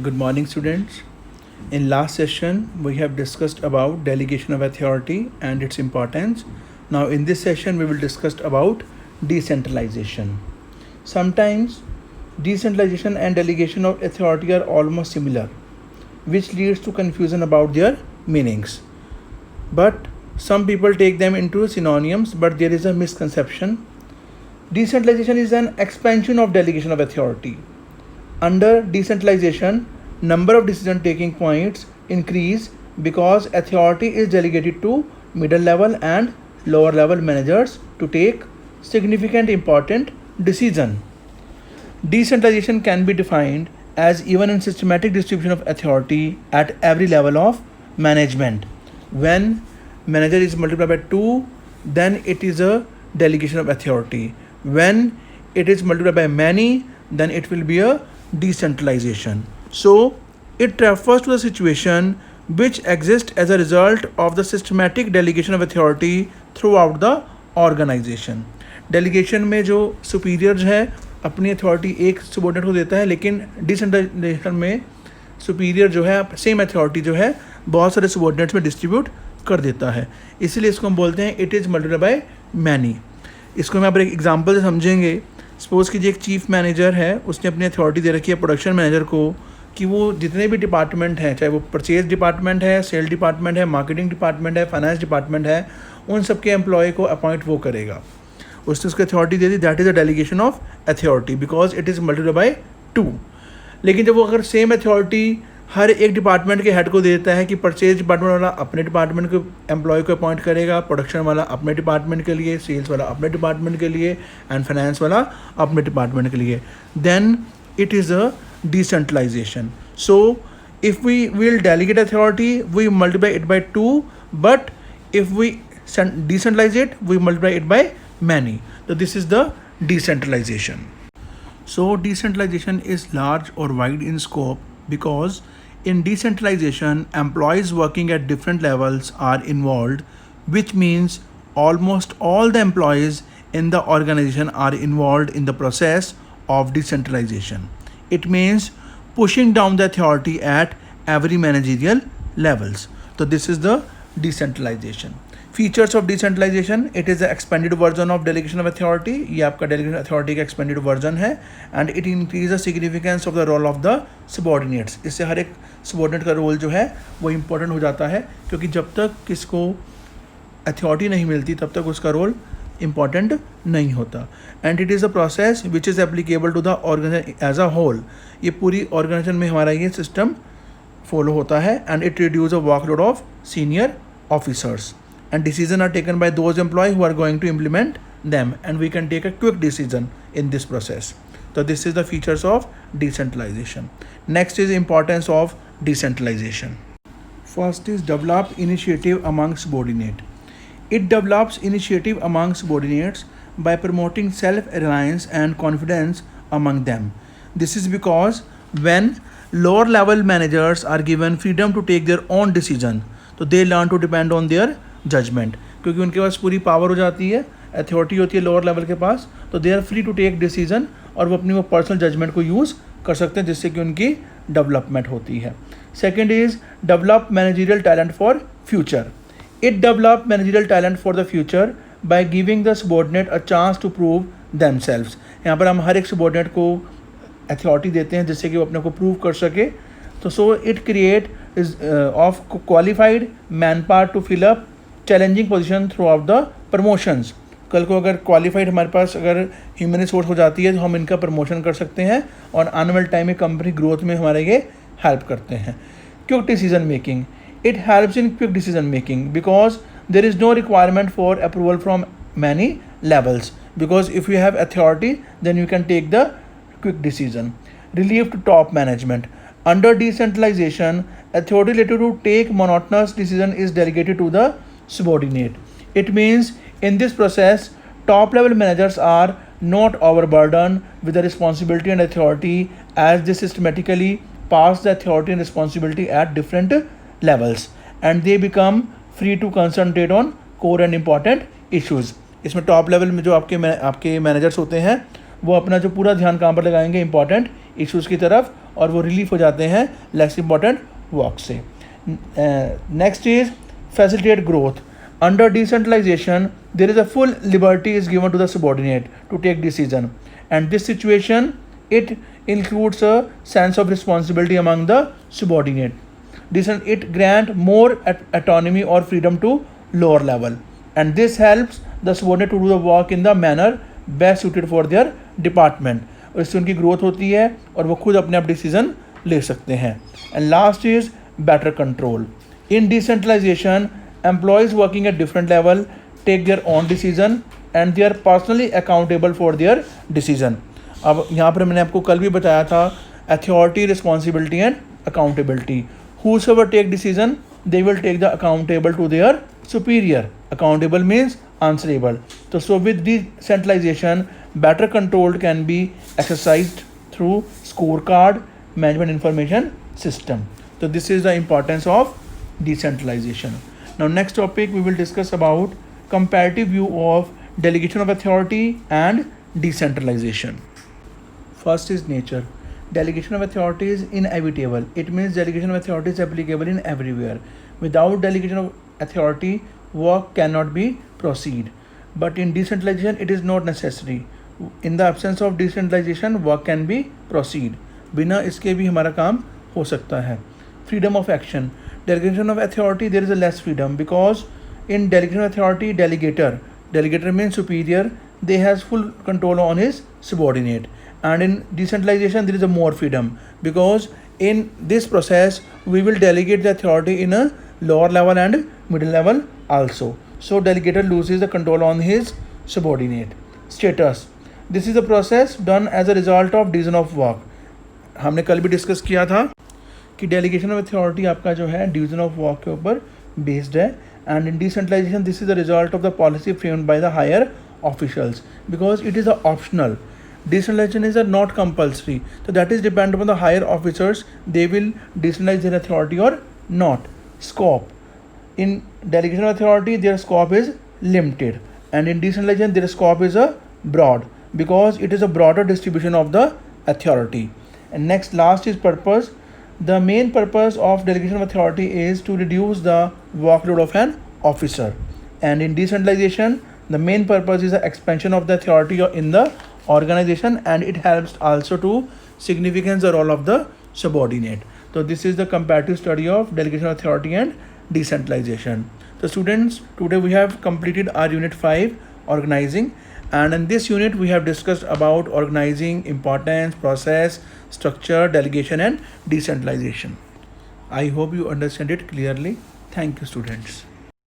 Good morning, students. In last session, we have discussed about delegation of authority and its importance. Now, in this session, we will discuss about decentralization. Sometimes, decentralization and delegation of authority are almost similar, which leads to confusion about their meanings. But some people take them into synonyms, but there is a misconception. Decentralization is an expansion of delegation of authority. Under decentralization, number of decision taking points increase because authority is delegated to middle level and lower level managers to take significant important decision. Decentralization can be defined as even and systematic distribution of authority at every level of management. When manager is multiplied by 2, then it is a delegation of authority. When it is multiplied by many, then it will be a decentralization. So it refers to the situation which exists as a result of the systematic delegation of authority throughout the organization. Delegation में जो superior है अपनी authority एक subordinate को देता है, लेकिन decentralisation में सुपीरियर जो है सेम अथॉरिटी जो है बहुत सारे सबॉर्डिनेट्स में डिस्ट्रीब्यूट कर देता है. इसीलिए इसको हम बोलते हैं it is multiplied by many. इसको हम यहाँ पर एक एग्जांपल से समझेंगे. सपोज़ कीजिए एक चीफ मैनेजर है, उसने अपनी अथॉरिटी दे रखी है प्रोडक्शन मैनेजर को कि वो जितने भी डिपार्टमेंट हैं, चाहे वो परचेज डिपार्टमेंट है, सेल डिपार्टमेंट है, मार्केटिंग डिपार्टमेंट है, फाइनेंस डिपार्टमेंट है, उन सबके एम्प्लॉय को अपॉइंट वो करेगा. उसने उसको authority they the. That is a delegation of authority because it is multiplied by 2. लेकिन जब वो अगर सेम अथॉरिटी हर एक डिपार्टमेंट के हेड को दे देता है कि परचेज डिपार्टमेंट वाला अपने डिपार्टमेंट के एम्प्लॉय को अपॉइंट करेगा, प्रोडक्शन वाला अपने डिपार्टमेंट के लिए, सेल्स वाला अपने डिपार्टमेंट के लिए एंड फाइनेंस वाला अपने डिपार्टमेंट के लिए, then it is a decentralization. So if we will delegate authority, we multiply it by 2, but if we decentralize it, we multiply it by many. So this is the decentralization. So decentralization is large or wide in scope because in decentralization, employees working at different levels are involved, which means almost all the employees in the organization are involved in the process of decentralization. It means pushing down the authority at every managerial levels. So this is the decentralization. Features of decentralization: it is the expanded version of delegation of authority. ये आपका delegation authority का expanded version है, and it increases the significance of the role of the subordinates. इससे हर एक subordinate का role जो है वो important हो जाता है, क्योंकि जब तक किसको authority नहीं मिलती तब तक उसका role इम्पॉर्टेंट नहीं होता. And it is a process which is applicable to the organisation as a whole. ये पूरी ऑर्गेनाइजेशन में हमारा ये सिस्टम फॉलो होता है. And it reduce the workload of senior officers and decision are taken by those employ who are going to implement them and we can take a quick decision in this process. तो this is the features of decentralisation. Next is importance of decentralisation. First is develop initiative among subordinate. It develops initiative among subordinates by promoting self-reliance and confidence among them. This is because when lower level managers are given freedom to take their own decision, तो they learn to depend on their judgment. क्योंकि उनके पास पूरी power हो जाती है, authority होती है lower level के पास, तो they are free to take decision और वो अपनी वो पर्सनल जजमेंट को यूज़ कर सकते हैं, जिससे कि उनकी डेवलपमेंट होती है. Second is develop managerial talent for future. It develop managerial talent for the future by giving the subordinate a chance to prove themselves. यहाँ पर हम हर एक subordinate को authority देते हैं जिससे कि वो अपने को prove कर सके. तो so it create is of qualified manpower to fill up challenging position throughout the promotions. कल को अगर qualified हमारे पास अगर human resource हो जाती है तो हम इनका promotion कर सकते हैं और आने वाले टाइम में कंपनी ग्रोथ में हमारे ये हेल्प करते हैं. Quick decision making. It helps in quick decision making because there is no requirement for approval from many levels, because if you have authority then you can take the quick decision. Relief to top management. Under decentralization, authority related to take monotonous decision is delegated to the subordinate. It means in this process top level managers are not overburdened with the responsibility and authority as they systematically pass the authority and responsibility at different levels and they become free to concentrate on core and important issues. इसमें top level में जो आपके managers होते हैं वो अपना जो पूरा ध्यान काम पर लगाएंगे इंपॉर्टेंट इश्यूज़ की तरफ और वो रिलीफ हो जाते हैं लेस इंपॉर्टेंट वर्क से. Next is facilitate growth. Under decentralization, there is a full liberty is given to the subordinate to take decision, and this situation it includes a sense of responsibility among the subordinate. It grant more autonomy or freedom to lower level, and this helps the subordinate to do the work in the manner best suited for their department. और इससे उनकी growth होती है और वो खुद अपने आप डिसीजन ले सकते हैं. And last is better control. In decentralization, employees working at different level take their own decision and they are personally accountable for their decision. अब यहाँ पर मैंने आपको कल भी बताया था authority, responsibility and accountability. Whosoever take decision, they will take the accountable to their superior. Accountable means answerable. So with decentralization, better control can be exercised through scorecard, management information system. So this is the importance of decentralization. Now next topic we will discuss about comparative view of delegation of authority and decentralization. First is nature. Delegation of authority is inevitable. It means delegation of authority is applicable in everywhere. Without delegation of authority, work cannot be proceed. But in decentralization, it is not necessary. In the absence of decentralization, work can be proceed. बिना इसके भी हमारा काम हो सकता है. Freedom of action. Delegation of authority, there is a less freedom because in delegation of authority, delegator means superior, they has full control on his subordinate, and in decentralization there is a more freedom because in this process we will delegate the authority in a lower level and middle level also. So delegator loses the control on his subordinate. Status. This is a process done as a result of division of work. हमने कल भी discuss किया था कि delegation of authority आपका जो है division of work के ऊपर बेस्ड है, and in decentralisation this is the result of the policy framed by the higher officials because it is a optional. Decentralization is not compulsory, so that is depend upon the higher officers. They will decentralize their authority or not. Scope. In delegation of authority, their scope is limited, and in decentralization, their scope is a broad because it is a broader distribution of the authority. And next, last is purpose. The main purpose of delegation of authority is to reduce the workload of an officer, and in decentralization, the main purpose is the expansion of the authority in the organization, and it helps also to significance the role of the subordinate. So this is the comparative study of delegation of authority and decentralization. So students, today we have completed our unit 5 organizing, and in this unit we have discussed about organizing, importance, process, structure, delegation and decentralization. I hope you understand it clearly. Thank you students.